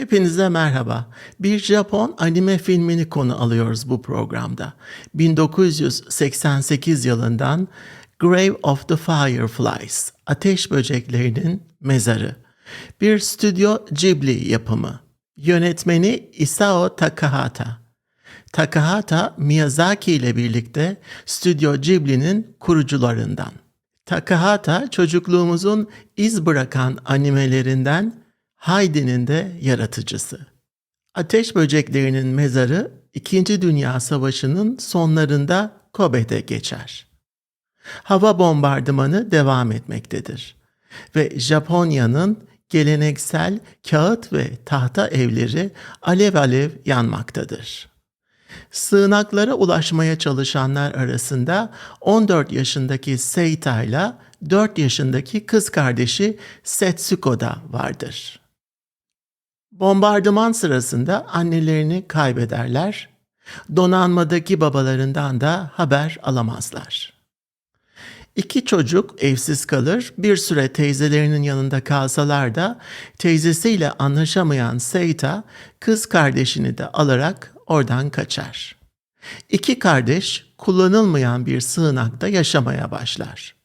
Hepinize merhaba. Bir Japon anime filmini konu alıyoruz bu programda. 1988 yılından Grave of the Fireflies, Ateş Böceklerinin Mezarı. Bir Stüdyo Ghibli yapımı. Yönetmeni Isao Takahata. Takahata, Miyazaki ile birlikte Stüdyo Ghibli'nin kurucularından. Takahata, çocukluğumuzun iz bırakan animelerinden Heidi'nin de yaratıcısı. Ateş Böceklerinin Mezarı, İkinci Dünya Savaşı'nın sonlarında Kobe'de geçer. Hava bombardımanı devam etmektedir ve Japonya'nın geleneksel kağıt ve tahta evleri alev alev yanmaktadır. Sığınaklara ulaşmaya çalışanlar arasında 14 yaşındaki Seita ile 4 yaşındaki kız kardeşi Setsuko da vardır. Bombardıman sırasında annelerini kaybederler, donanmadaki babalarından da haber alamazlar. İki çocuk evsiz kalır, bir süre teyzelerinin yanında kalsalar da teyzesiyle anlaşamayan Seita kız kardeşini de alarak oradan kaçar. İki kardeş kullanılmayan bir sığınakta yaşamaya başlar.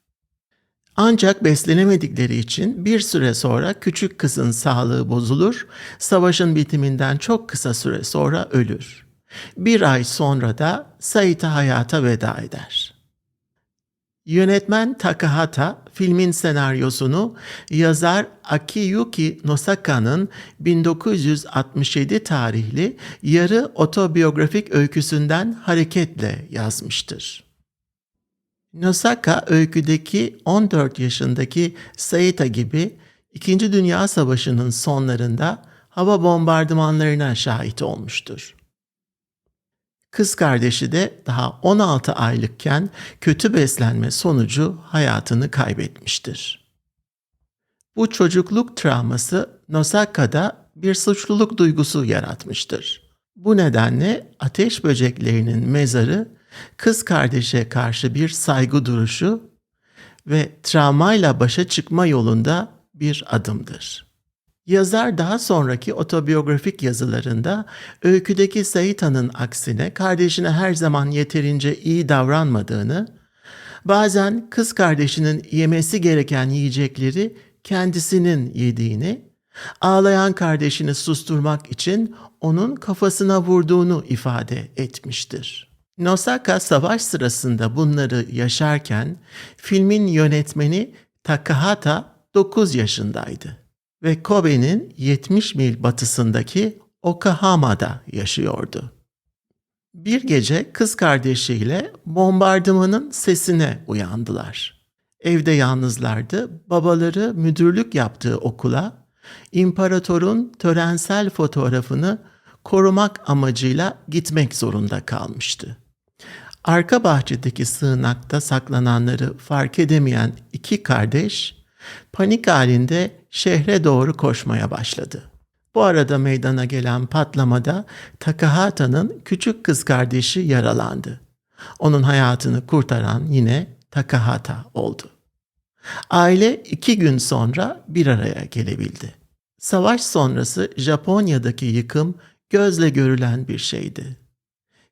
Ancak beslenemedikleri için bir süre sonra küçük kızın sağlığı bozulur, savaşın bitiminden çok kısa süre sonra ölür. Bir ay sonra da Saita hayata veda eder. Yönetmen Takahata, filmin senaryosunu yazar Akiyuki Nosaka'nın 1967 tarihli yarı otobiyografik öyküsünden hareketle yazmıştır. Nosaka öyküdeki 14 yaşındaki Saita gibi İkinci Dünya Savaşı'nın sonlarında hava bombardımanlarına şahit olmuştur. Kız kardeşi de daha 16 aylıkken kötü beslenme sonucu hayatını kaybetmiştir. Bu çocukluk travması Nosaka'da bir suçluluk duygusu yaratmıştır. Bu nedenle Ateş Böceklerinin Mezarı, kız kardeşe karşı bir saygı duruşu ve travmayla başa çıkma yolunda bir adımdır. Yazar daha sonraki otobiyografik yazılarında öyküdeki Saita'nın aksine kardeşine her zaman yeterince iyi davranmadığını, bazen kız kardeşinin yemesi gereken yiyecekleri kendisinin yediğini, ağlayan kardeşini susturmak için onun kafasına vurduğunu ifade etmiştir. Nosaka savaş sırasında bunları yaşarken filmin yönetmeni Takahata 9 yaşındaydı ve Kobe'nin 70 mil batısındaki Okahama'da yaşıyordu. Bir gece kız kardeşiyle bombardımanın sesine uyandılar. Evde yalnızlardı, babaları müdürlük yaptığı okula imparatorun törensel fotoğrafını korumak amacıyla gitmek zorunda kalmıştı. Arka bahçedeki sığınakta saklananları fark edemeyen iki kardeş panik halinde şehre doğru koşmaya başladı. Bu arada meydana gelen patlamada Takahata'nın küçük kız kardeşi yaralandı. Onun hayatını kurtaran yine Takahata oldu. Aile 2 gün sonra bir araya gelebildi. Savaş sonrası Japonya'daki yıkım gözle görülen bir şeydi.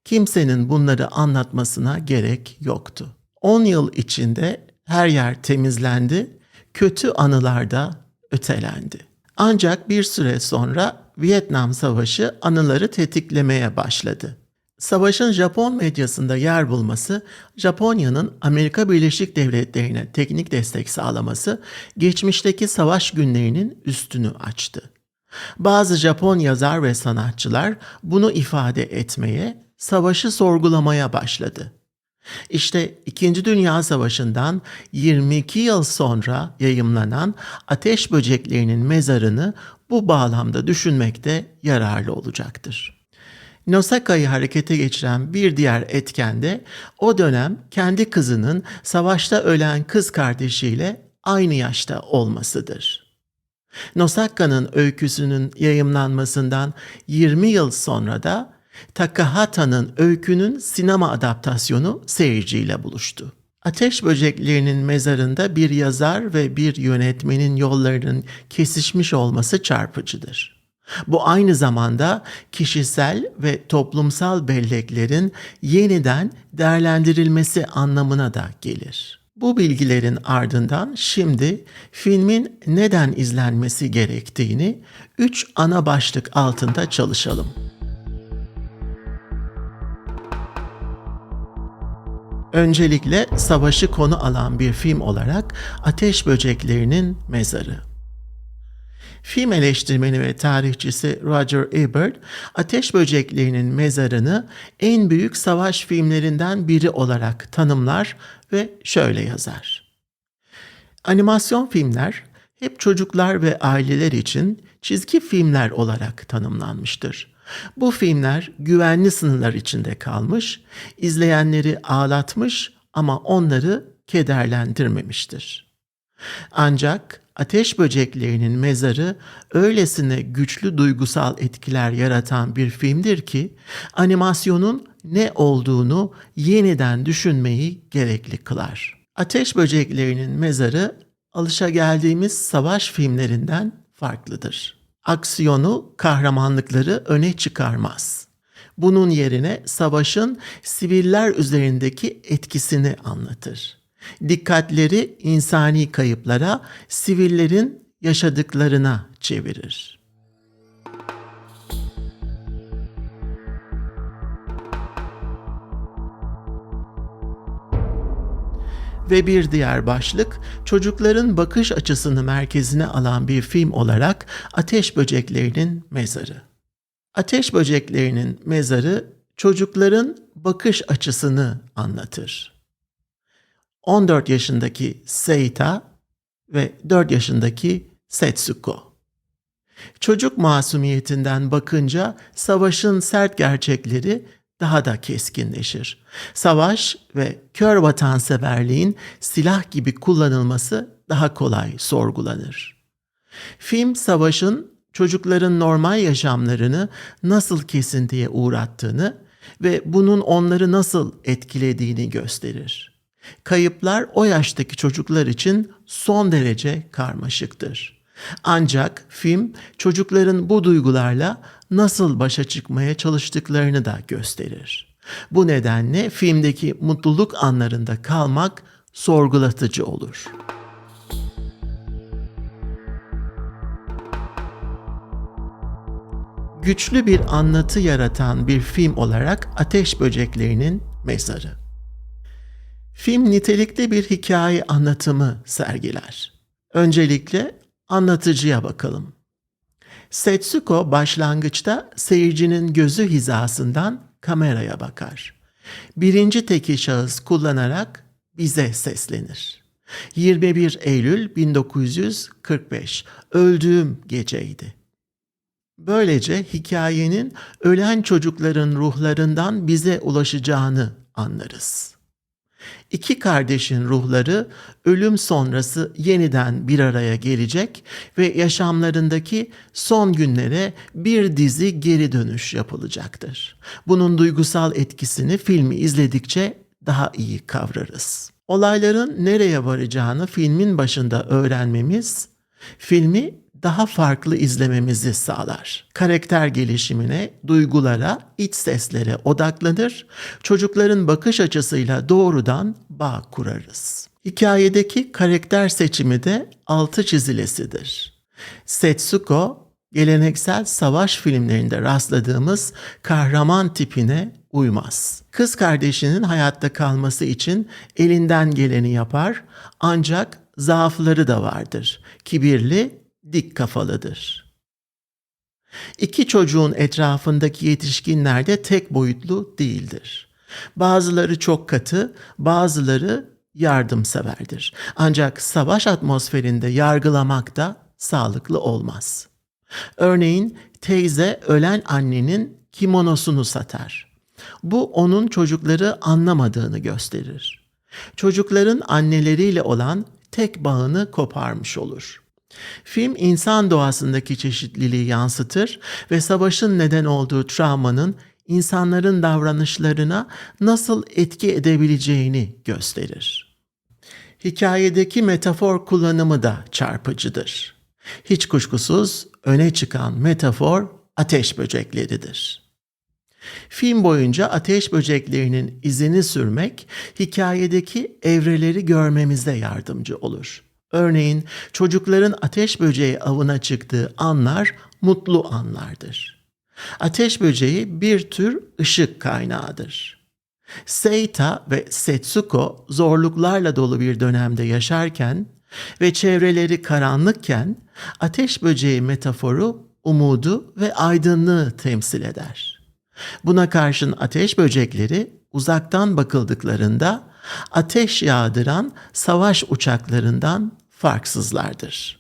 Kimsenin bunları anlatmasına gerek yoktu. 10 yıl içinde her yer temizlendi, kötü anılar da ötelendi. Ancak bir süre sonra Vietnam Savaşı anıları tetiklemeye başladı. Savaşın Japon medyasında yer bulması, Japonya'nın Amerika Birleşik Devletleri'ne teknik destek sağlaması, geçmişteki savaş günlerinin üstünü açtı. Bazı Japon yazar ve sanatçılar bunu ifade etmeye, savaşı sorgulamaya başladı. İşte İkinci Dünya Savaşı'ndan 22 yıl sonra yayımlanan Ateş Böceklerinin Mezarını bu bağlamda düşünmekte yararlı olacaktır. Nosaka'yı harekete geçiren bir diğer etken de o dönem kendi kızının savaşta ölen kız kardeşiyle aynı yaşta olmasıdır. Nosaka'nın öyküsünün yayımlanmasından 20 yıl sonra da Takahata'nın öykünün sinema adaptasyonu seyirciyle buluştu. Ateş Böceklerinin Mezarında bir yazar ve bir yönetmenin yollarının kesişmiş olması çarpıcıdır. Bu aynı zamanda kişisel ve toplumsal belleklerin yeniden değerlendirilmesi anlamına da gelir. Bu bilgilerin ardından şimdi filmin neden izlenmesi gerektiğini 3 ana başlık altında çalışalım. Öncelikle savaşı konu alan bir film olarak Ateş Böceklerinin Mezarı. Film eleştirmeni ve tarihçisi Roger Ebert, Ateş Böceklerinin Mezarı'nı en büyük savaş filmlerinden biri olarak tanımlar ve şöyle yazar. Animasyon filmler hep çocuklar ve aileler için çizgi filmler olarak tanımlanmıştır. Bu filmler güvenli sınırlar içinde kalmış, izleyenleri ağlatmış ama onları kederlendirmemiştir. Ancak Ateş Böceklerinin Mezarı öylesine güçlü duygusal etkiler yaratan bir filmdir ki animasyonun ne olduğunu yeniden düşünmeyi gerekli kılar. Ateş Böceklerinin Mezarı alışageldiğimiz savaş filmlerinden farklıdır. Aksiyonu, kahramanlıkları öne çıkarmaz. Bunun yerine savaşın siviller üzerindeki etkisini anlatır. Dikkatleri insani kayıplara, sivillerin yaşadıklarına çevirir. Ve bir diğer başlık, çocukların bakış açısını merkezine alan bir film olarak Ateş Böceklerinin Mezarı. Ateş Böceklerinin Mezarı, çocukların bakış açısını anlatır. 14 yaşındaki Seita ve 4 yaşındaki Setsuko. Çocuk masumiyetinden bakınca savaşın sert gerçekleri daha da keskinleşir. Savaş ve kör vatanseverliğin silah gibi kullanılması daha kolay sorgulanır. Film savaşın çocukların normal yaşamlarını nasıl kesintiye uğrattığını ve bunun onları nasıl etkilediğini gösterir. Kayıplar o yaştaki çocuklar için son derece karmaşıktır. Ancak film çocukların bu duygularla nasıl başa çıkmaya çalıştıklarını da gösterir. Bu nedenle filmdeki mutluluk anlarında kalmak sorgulatıcı olur. Güçlü bir anlatı yaratan bir film olarak Ateş Böceklerinin Mezarı. Film nitelikli bir hikaye anlatımı sergiler. Öncelikle anlatıcıya bakalım. Setsuko başlangıçta seyircinin gözü hizasından kameraya bakar. Birinci tekil şahıs kullanarak bize seslenir. 21 Eylül 1945, öldüğüm geceydi. Böylece hikayenin ölen çocukların ruhlarından bize ulaşacağını anlarız. İki kardeşin ruhları ölüm sonrası yeniden bir araya gelecek ve yaşamlarındaki son günlere bir dizi geri dönüş yapılacaktır. Bunun duygusal etkisini filmi izledikçe daha iyi kavrarız. Olayların nereye varacağını filmin başında öğrenmemiz, filmi daha farklı izlememizi sağlar. Karakter gelişimine, duygulara, iç seslere odaklanır, çocukların bakış açısıyla doğrudan bağ kurarız. Hikayedeki karakter seçimi de altı çizilesidir. Setsuko, geleneksel savaş filmlerinde rastladığımız kahraman tipine uymaz. Kız kardeşinin hayatta kalması için elinden geleni yapar, ancak zaafları da vardır. Kibirli, dik kafalıdır. İki çocuğun etrafındaki yetişkinler de tek boyutlu değildir. Bazıları çok katı, bazıları yardımseverdir. Ancak savaş atmosferinde yargılamak da sağlıklı olmaz. Örneğin teyze ölen annenin kimonosunu satar. Bu onun çocukları anlamadığını gösterir. Çocukların anneleriyle olan tek bağını koparmış olur. Film insan doğasındaki çeşitliliği yansıtır ve savaşın neden olduğu travmanın insanların davranışlarına nasıl etki edebileceğini gösterir. Hikayedeki metafor kullanımı da çarpıcıdır. Hiç kuşkusuz öne çıkan metafor ateş böcekleridir. Film boyunca ateş böceklerinin izini sürmek, hikayedeki evreleri görmemizde yardımcı olur. Örneğin çocukların ateş böceği avına çıktığı anlar mutlu anlardır. Ateş böceği bir tür ışık kaynağıdır. Seita ve Setsuko zorluklarla dolu bir dönemde yaşarken ve çevreleri karanlıkken ateş böceği metaforu umudu ve aydınlığı temsil eder. Buna karşın ateş böcekleri uzaktan bakıldıklarında ateş yağdıran savaş uçaklarından farksızlardır.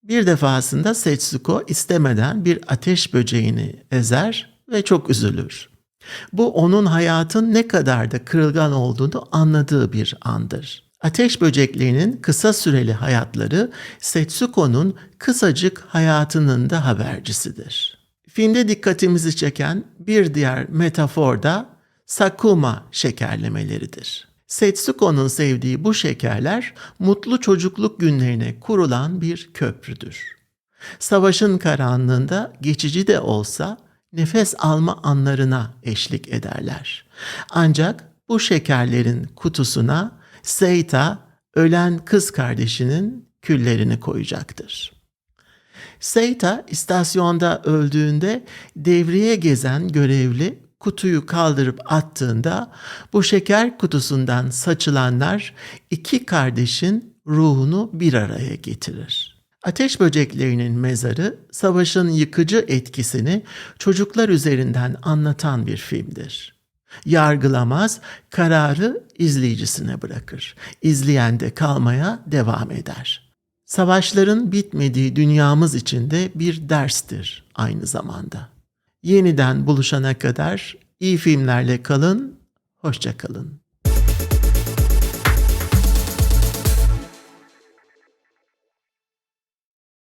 Bir defasında Setsuko istemeden bir ateş böceğini ezer ve çok üzülür. Bu onun hayatın ne kadar da kırılgan olduğunu anladığı bir andır. Ateş böceklerinin kısa süreli hayatları Setsuko'nun kısacık hayatının da habercisidir. Filmde dikkatimizi çeken bir diğer metafor da Sakuma şekerlemeleridir. Setsuko'nun sevdiği bu şekerler mutlu çocukluk günlerine kurulan bir köprüdür. Savaşın karanlığında geçici de olsa nefes alma anlarına eşlik ederler. Ancak bu şekerlerin kutusuna Seita ölen kız kardeşinin küllerini koyacaktır. Seita istasyonda öldüğünde devriye gezen görevli kutuyu kaldırıp attığında bu şeker kutusundan saçılanlar iki kardeşin ruhunu bir araya getirir. Ateş böceklerinin mezarı savaşın yıkıcı etkisini çocuklar üzerinden anlatan bir filmdir. Yargılamaz, kararı izleyicisine bırakır. İzleyen de kalmaya devam eder. Savaşların bitmediği dünyamız için de bir derstir aynı zamanda. Yeniden buluşana kadar iyi filmlerle kalın, hoşça kalın.